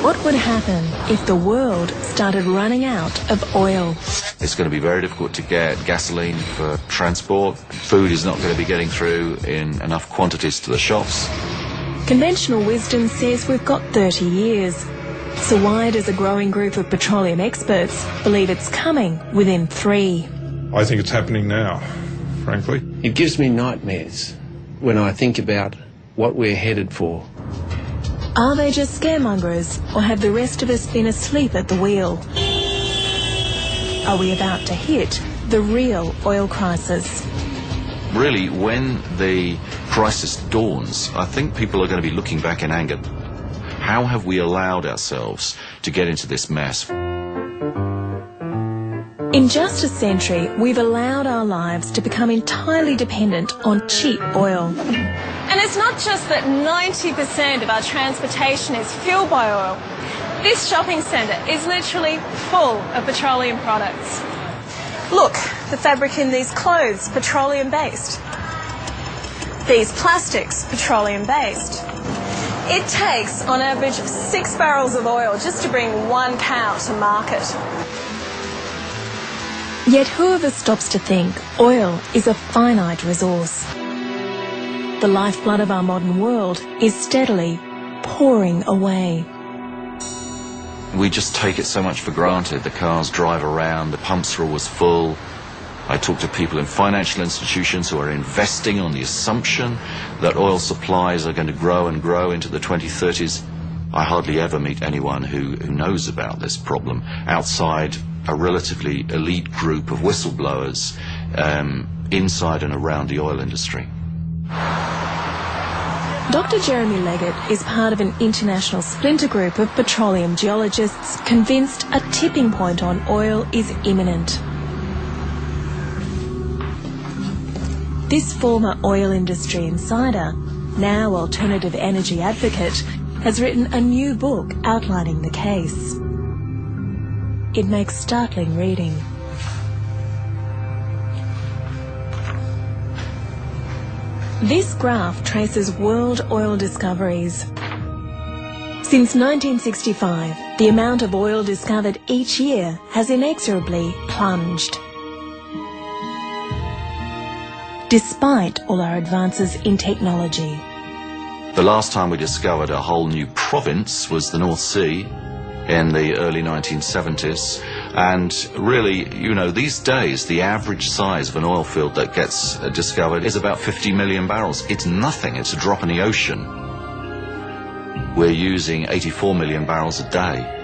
What would happen if the world started running out of oil? It's going to be very difficult to get gasoline for transport. Food is not going to be getting through in enough quantities to the shops. Conventional wisdom says we've got 30 years. So why does a growing group of petroleum experts believe it's coming within 3? I think it's happening now, frankly. It gives me nightmares when I think about what we're headed for. Are they just scaremongers, or have the rest of us been asleep at the wheel? Are we about to hit the real oil crisis? Really, when the crisis dawns, I think people are going to be looking back in anger. How have we allowed ourselves to get into this mess? In just a century, we've allowed our lives to become entirely dependent on cheap oil. And it's not just that 90% of our transportation is fueled by oil. This shopping centre is literally full of petroleum products. Look, the fabric in these clothes, petroleum-based. These plastics, petroleum-based. It takes, on average, 6 barrels of oil just to bring 1 cow to market. Yet whoever stops to think oil is a finite resource. The lifeblood of our modern world is steadily pouring away. We just take it so much for granted. The cars drive around, the pumps are always full. I talk to people in financial institutions who are investing on the assumption that oil supplies are going to grow and grow into the 2030s. I hardly ever meet anyone who knows about this problem outside a relatively elite group of whistleblowers inside and around the oil industry. Dr. Jeremy Leggett is part of an international splinter group of petroleum geologists convinced a tipping point on oil is imminent. This former oil industry insider, now alternative energy advocate, has written a new book outlining the case. It makes startling reading. This graph traces world oil discoveries. Since 1965, the amount of oil discovered each year has inexorably plunged. Despite all our advances in technology. The last time we discovered a whole new province was the North Sea in the early 1970s. And really, you know, these days, the average size of an oil field that gets discovered is about 50 million barrels. It's nothing. It's a drop in the ocean. We're using 84 million barrels a day.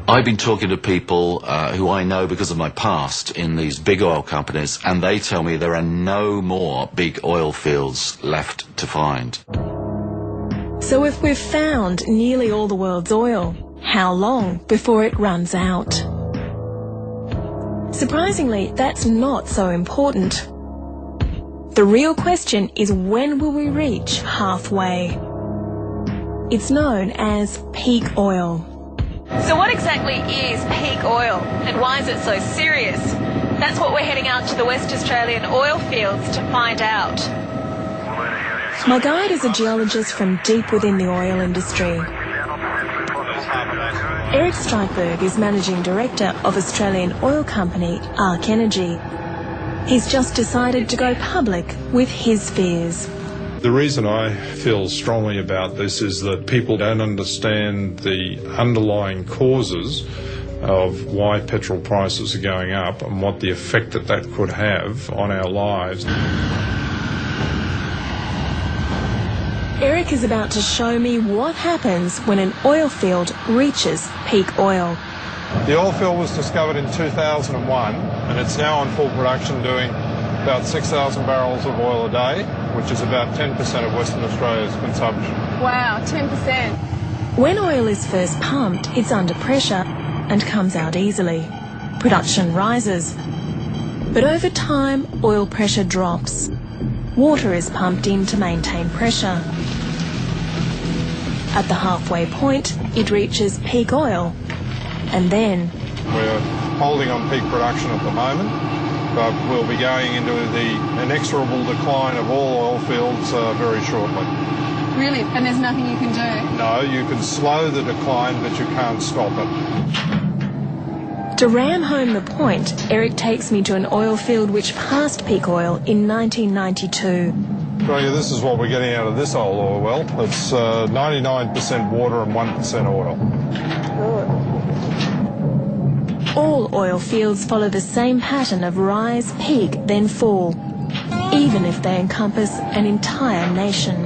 I've been talking to people who I know because of my past in these big oil companies, and they tell me there are no more big oil fields left to find. So if we've found nearly all the world's oil, how long before it runs out? Surprisingly, that's not so important. The real question is, when will we reach halfway? It's known as peak oil. So what exactly is peak oil, and why is it so serious? That's what we're heading out to the West Australian oil fields to find out. My guide is a geologist from deep within the oil industry. Eric Streitberg is Managing Director of Australian oil company Ark Energy. He's just decided to go public with his fears. The reason I feel strongly about this is that people don't understand the underlying causes of why petrol prices are going up and what the effect that could have on our lives. Eric is about to show me what happens when an oil field reaches peak oil. The oil field was discovered in 2001 and it's now on full production doing about 6,000 barrels of oil a day, which is about 10% of Western Australia's consumption. Wow, 10%. When oil is first pumped, it's under pressure and comes out easily. Production rises. But over time, oil pressure drops. Water is pumped in to maintain pressure. At the halfway point, it reaches peak oil. And then We're holding on peak production at the moment. but we'll be going into the inexorable decline of all oil fields very shortly. Really? And there's nothing you can do? No, you can slow the decline, but you can't stop it. To ram home the point, Eric takes me to an oil field which passed peak oil in 1992. So yeah, this is what we're getting out of this old oil well. It's 99% water and 1% oil. All oil fields follow the same pattern of rise, peak, then fall, even if they encompass an entire nation.